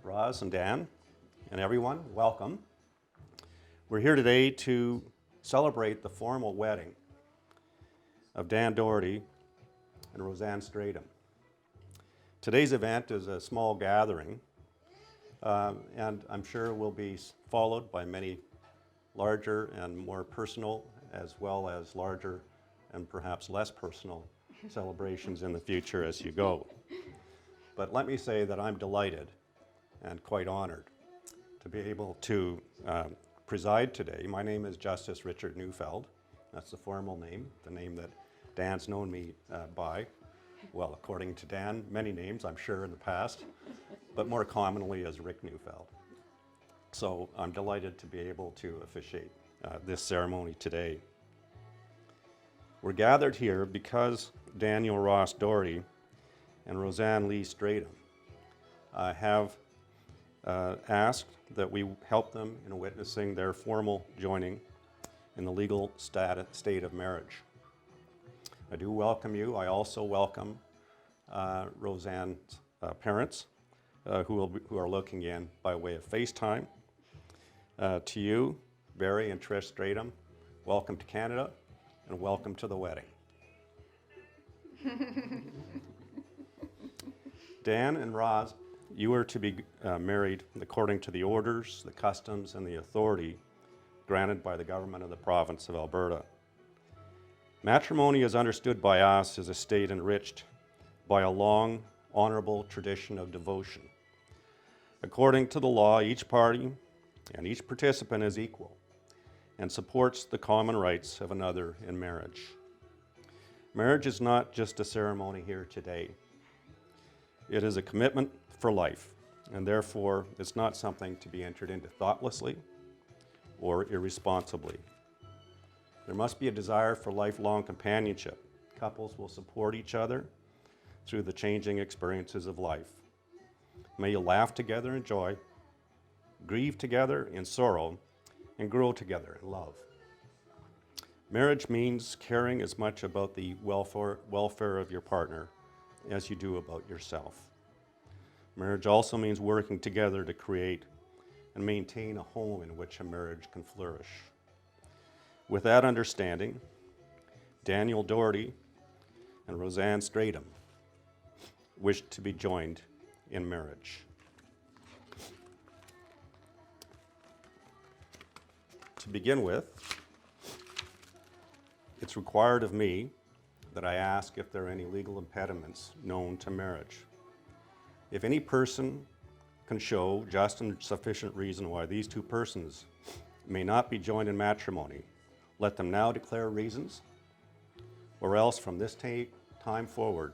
Roz and Dan, and everyone, welcome. We're here today to celebrate the formal wedding of Dan Doherty and Roseanne Stratum. Today's event is a small gathering, and I'm sure will be followed by many larger and more personal, as well as larger and perhaps less personal celebrations in the future as you go. But let me say that I'm delighted and quite honored to be able to preside today. My name is Justice Richard Neufeld. That's the formal name, the name that Dan's known me by. Well, according to Dan, many names, I'm sure, in the past, but more commonly as Rick Neufeld. So I'm delighted to be able to officiate this ceremony today. We're gathered here because Daniel Ross Doherty and Roseanne Lee Stratum have asked that we help them in witnessing their formal joining in the legal state of marriage. I do welcome you. I also welcome Roseanne's parents who are looking in by way of FaceTime. To you, Barry and Trish Stratum, welcome to Canada and welcome to the wedding. Dan and Roz, you are to be married according to the orders, the customs, and the authority granted by the government of the province of Alberta. Matrimony is understood by us as a state enriched by a long, honorable tradition of devotion. According to the law, each party and each participant is equal and supports the common rights of another in marriage. Marriage is not just a ceremony here today. It is a commitment for life, and therefore it's not something to be entered into thoughtlessly or irresponsibly. There must be a desire for lifelong companionship. Couples will support each other through the changing experiences of life. May you laugh together in joy, grieve together in sorrow, and grow together in love. Marriage means caring as much about the welfare of your partner as you do about yourself. Marriage also means working together to create and maintain a home in which a marriage can flourish. With that understanding, Daniel Doherty and Roseanne Stratum wish to be joined in marriage. To begin with, it's required of me that I ask if there are any legal impediments known to marriage. If any person can show just and sufficient reason why these two persons may not be joined in matrimony, let them now declare reasons, or else from this time forward,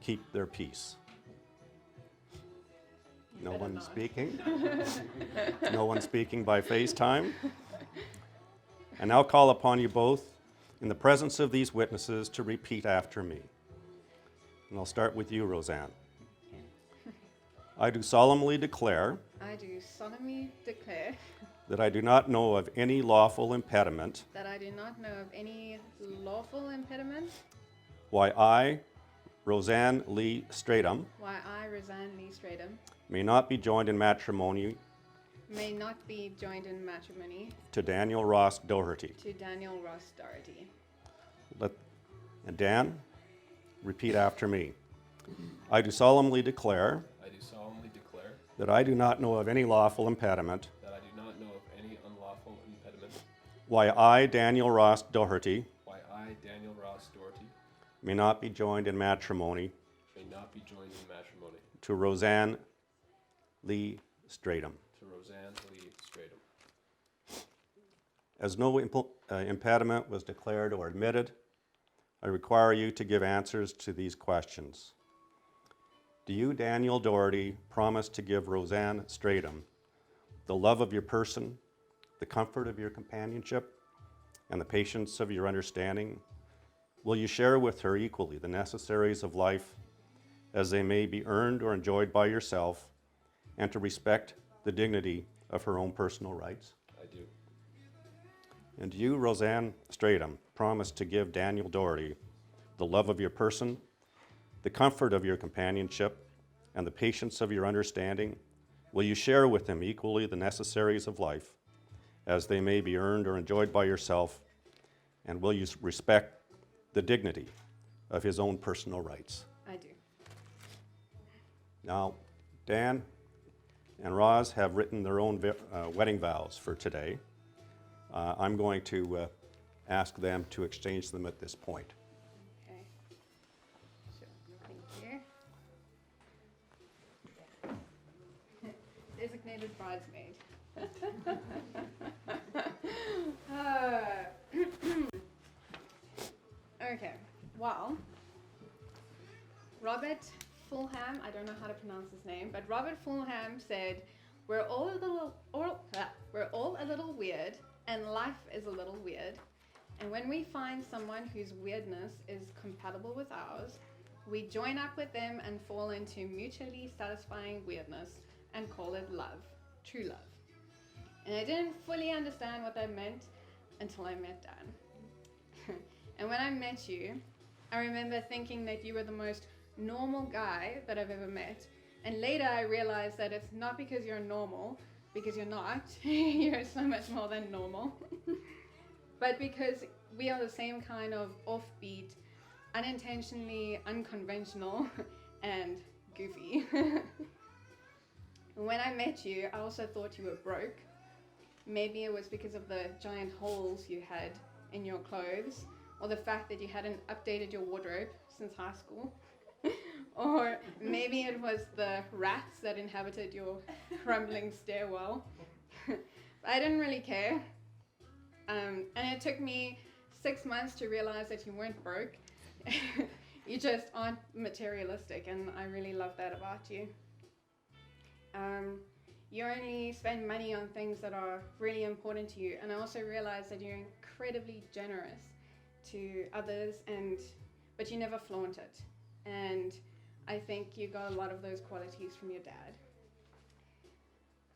keep their peace. No one speaking? No one speaking by FaceTime? And now call upon you both in the presence of these witnesses to repeat after me. And I'll start with you, Roseanne. I do solemnly declare I do solemnly declare that I do not know of any lawful impediment that I do not know of any lawful impediment why I, Roseanne Lee Stratum, Roseanne Lee Stratum, may not be joined in matrimony may not be joined in matrimony to Daniel Ross Doherty. to Daniel Ross Doherty. And Dan, repeat after me. I do solemnly declare that I do not know of any lawful impediment why I, Daniel Ross Doherty, may not be joined in matrimony to Roseanne Lee Stratum. As no impediment was declared or admitted, I require you to give answers to these questions. Do you, Daniel Doherty, promise to give Roseanne Stratum the love of your person, the comfort of your companionship, and the patience of your understanding? Will you share with her equally the necessaries of life as they may be earned or enjoyed by yourself, and to respect the dignity of her own personal rights? I do. And do you, Roseanne Stratum, promise to give Daniel Doherty the love of your person, the comfort of your companionship, and the patience of your understanding? Will you share with him equally the necessaries of life, as they may be earned or enjoyed by yourself? And will you respect the dignity of his own personal rights? I do. Now, Dan and Roz have written their own wedding vows for today. I'm going to ask them to exchange them at this point. Okay. Sure. Thank you. Designated bridesmaid. Okay. Well, Robert Fulham, I don't know how to pronounce his name, but Robert Fulham said, we're all a little weird, and life is a little weird. And when we find someone whose weirdness is compatible with ours, we join up with them and fall into mutually satisfying weirdness and call it love, true love. And I didn't fully understand what that meant until I met Dan. And when I met you, I remember thinking that you were the most normal guy that I've ever met. And later I realized that it's not because you're normal, because you're not. You're so much more than normal. But because we are the same kind of offbeat, unintentionally unconventional, and goofy. When I met you, I also thought you were broke. Maybe it was because of the giant holes you had in your clothes, or the fact that you hadn't updated your wardrobe since high school. Or maybe it was the rats that inhabited your crumbling stairwell. I didn't really care. And it took me 6 months to realize that you weren't broke. You just aren't materialistic, and I really love that about you. You only spend money on things that are really important to you, and I also realize that you're incredibly generous to others, but you never flaunt it. And I think you got a lot of those qualities from your dad.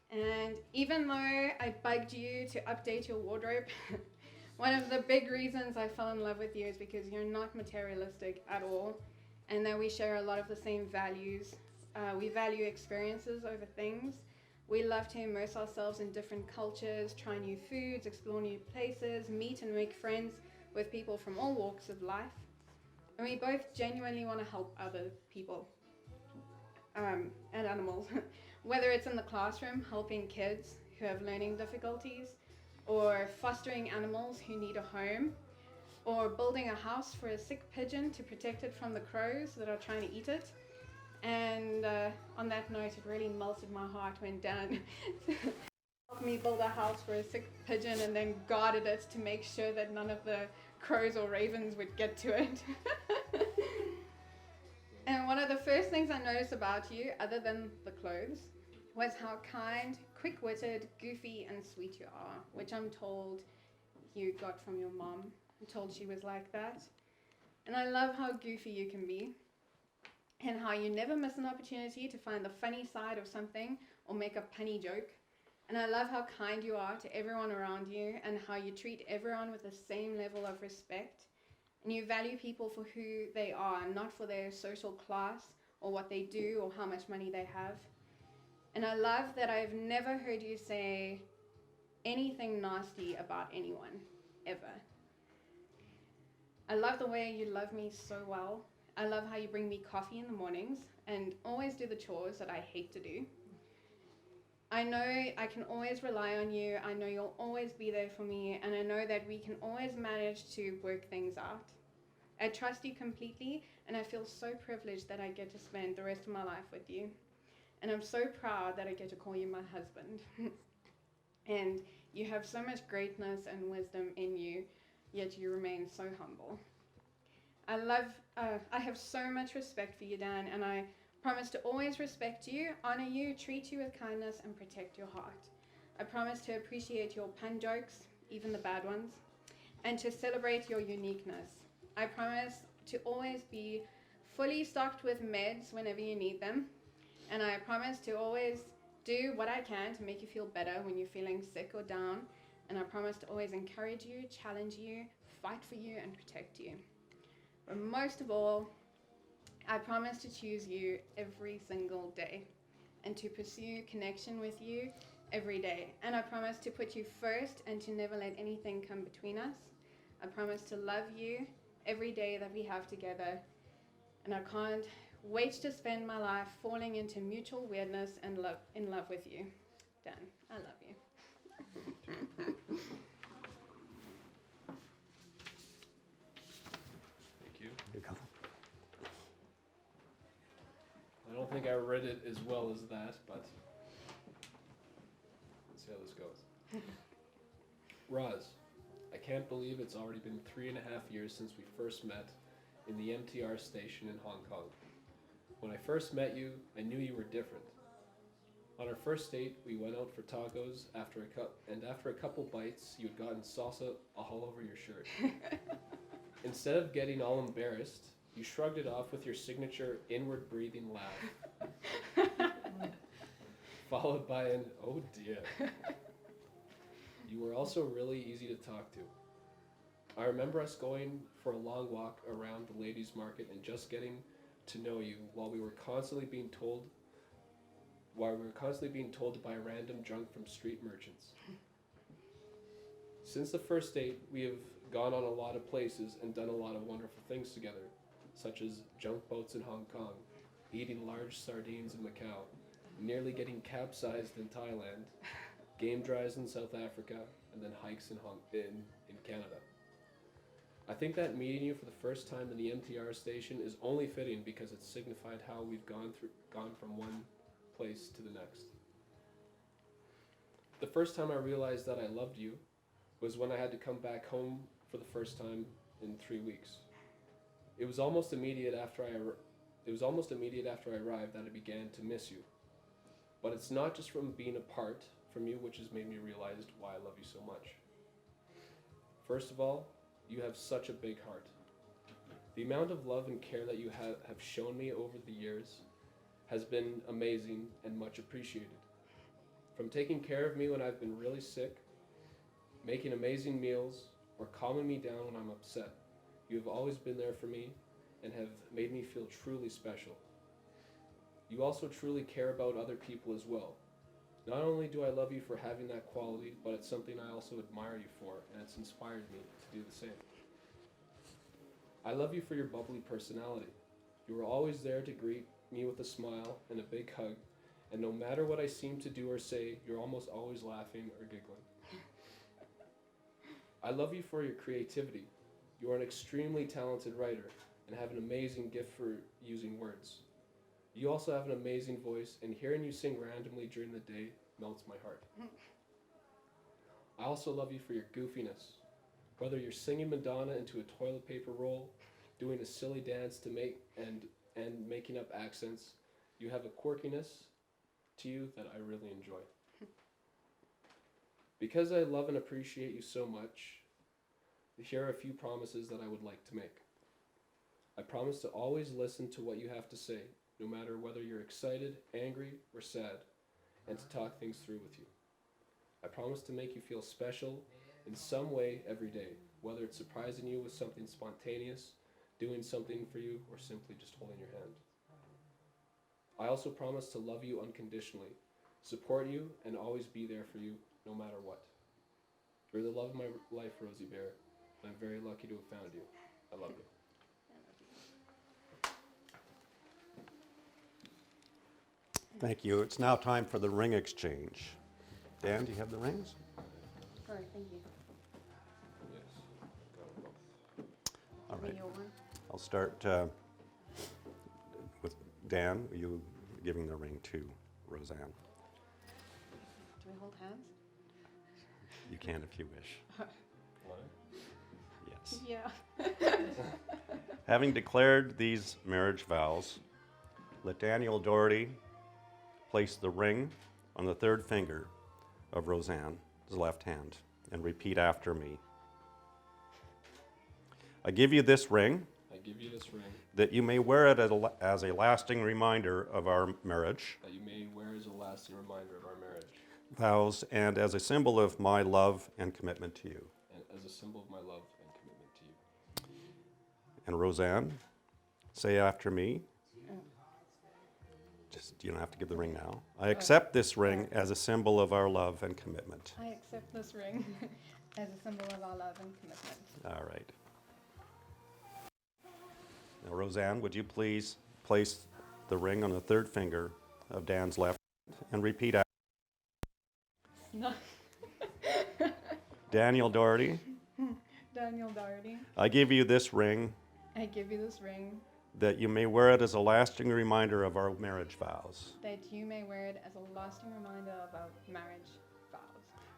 And even though I bugged you to update your wardrobe, one of the big reasons I fell in love with you is because you're not materialistic at all, and that we share a lot of the same values. We value experiences over things. We love to immerse ourselves in different cultures, try new foods, explore new places, meet and make friends with people from all walks of life. And we both genuinely want to help other people and animals. Whether it's in the classroom, helping kids who have learning difficulties, or fostering animals who need a home, or building a house for a sick pigeon to protect it from the crows that are trying to eat it. And on that note, it really melted my heart when Dan helped me build a house for a sick pigeon and then guarded it to make sure that none of the crows or ravens would get to it. And one of the first things I noticed about you, other than the clothes, was how kind, quick-witted, goofy, and sweet you are, which I'm told you got from your mom. I'm told she was like that. And I love how goofy you can be, and how you never miss an opportunity to find the funny side of something or make a punny joke. And I love how kind you are to everyone around you, and how you treat everyone with the same level of respect. And you value people for who they are, not for their social class or what they do or how much money they have. And I love that I've never heard you say anything nasty about anyone, ever. I love the way you love me so well. I love how you bring me coffee in the mornings and always do the chores that I hate to do. I know I can always rely on you. I know you'll always be there for me, and I know that we can always manage to work things out. I trust you completely, and I feel so privileged that I get to spend the rest of my life with you. And I'm so proud that I get to call you my husband. And you have so much greatness and wisdom in you, yet you remain so humble. I have so much respect for you, Dan, and I promise to always respect you, honor you, treat you with kindness, and protect your heart. I promise to appreciate your pun jokes, even the bad ones, and to celebrate your uniqueness. I promise to always be fully stocked with meds whenever you need them, and I promise to always do what I can to make you feel better when you're feeling sick or down, and I promise to always encourage you, challenge you, fight for you, and protect you. But most of all, I promise to choose you every single day. and to pursue connection with you every day. And I promise to put you first and to never let anything come between us. I promise to love you every day that we have together. And I can't wait to spend my life falling into mutual weirdness and in love with you. Dan, I love you. Thank you. You go. I don't think I read it as well as that, but let's see how this goes. Roz, I can't believe it's already been 3.5 years since we first met in the MTR station in Hong Kong. When I first met you, I knew you were different. On our first date, we went out for tacos after a couple bites, you had gotten salsa all over your shirt. Instead of getting all embarrassed, you shrugged it off with your signature inward breathing laugh, followed by an "oh dear." You were also really easy to talk to. I remember us going for a long walk around the ladies' market and just getting to know you while we were constantly being told to buy random junk from street merchants. Since the first date, we have gone on a lot of places and done a lot of wonderful things together, such as junk boats in Hong Kong, eating large sardines in Macau, nearly getting capsized in Thailand, game drives in South Africa, and then hikes in Canada. I think that meeting you for the first time in the MTR station is only fitting because it signified how we've gone from one place to the next. The first time I realized that I loved you was when I had to come back home for the first time in 3 weeks. It was almost immediate after I arrived that I began to miss you. But it's not just from being apart from you which has made me realize why I love you so much. First of all, you have such a big heart. The amount of love and care that you have shown me over the years has been amazing and much appreciated. From taking care of me when I've been really sick, making amazing meals, or calming me down when I'm upset, you have always been there for me and have made me feel truly special. You also truly care about other people as well. Not only do I love you for having that quality, but it's something I also admire you for, and it's inspired me to do the same. I love you for your bubbly personality. You are always there to greet me with a smile and a big hug, and no matter what I seem to do or say, you're almost always laughing or giggling. I love you for your creativity. You are an extremely talented writer and have an amazing gift for using words. You also have an amazing voice, and hearing you sing randomly during the day melts my heart. I also love you for your goofiness. Whether you're singing Madonna into a toilet paper roll, doing a silly dance to make and making up accents, you have a quirkiness to you that I really enjoy. Because I love and appreciate you so much, here are a few promises that I would like to make. I promise to always listen to what you have to say, no matter whether you're excited, angry, or sad, and to talk things through with you. I promise to make you feel special in some way every day, whether it's surprising you with something spontaneous, doing something for you, or simply just holding your hand. I also promise to love you unconditionally, support you, and always be there for you, no matter what. You're the love of my life, Rosie Bear, and I'm very lucky to have found you. I love you. Thank you. It's now time for the ring exchange. Dan, do you have the rings? Sorry, thank you. Yes. Got them both. All right. Your one. I'll start with Dan. You giving the ring to Roseanne. Do we hold hands? You can if you wish. What? Yes. Yeah. Having declared these marriage vows, let Daniel Doherty place the ring on the third finger of Roseanne's left hand and repeat after me. I give you this ring I give you this ring that you may wear it as a lasting reminder of our marriage that you may wear as a lasting reminder of our marriage vows and as a symbol of my love and commitment to you. and as a symbol of my love and commitment to you. And Roseanne, say after me. Just, you don't have to give the ring now. I accept this ring as a symbol of our love and commitment. I accept this ring as a symbol of our love and commitment. All right. Now, Roseanne, would you please place the ring on the third finger of Dan's left hand and repeat after No. Daniel Doherty, Daniel Doherty, I give you this ring I give you this ring that you may wear it as a lasting reminder of our marriage vows that you may wear it as a lasting reminder of our marriage vows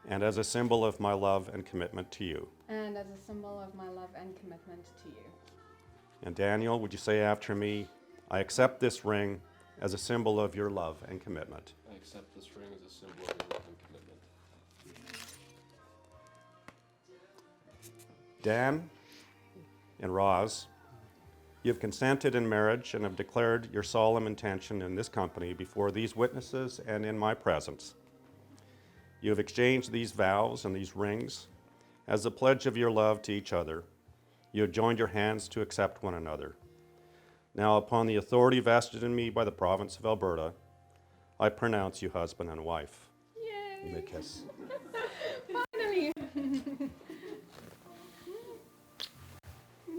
and as a symbol of my love and commitment to you. and as a symbol of my love and commitment to you. And Daniel, would you say after me, I accept this ring as a symbol of your love and commitment. I accept this ring as a symbol of your love and commitment. Dan and Roz, you have consented in marriage and have declared your solemn intention in this company before these witnesses and in my presence. You have exchanged these vows and these rings as a pledge of your love to each other. You have joined your hands to accept one another. Now, upon the authority vested in me by the province of Alberta, I pronounce you husband and wife. You Yay! may kiss. Finally!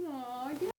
Aw, you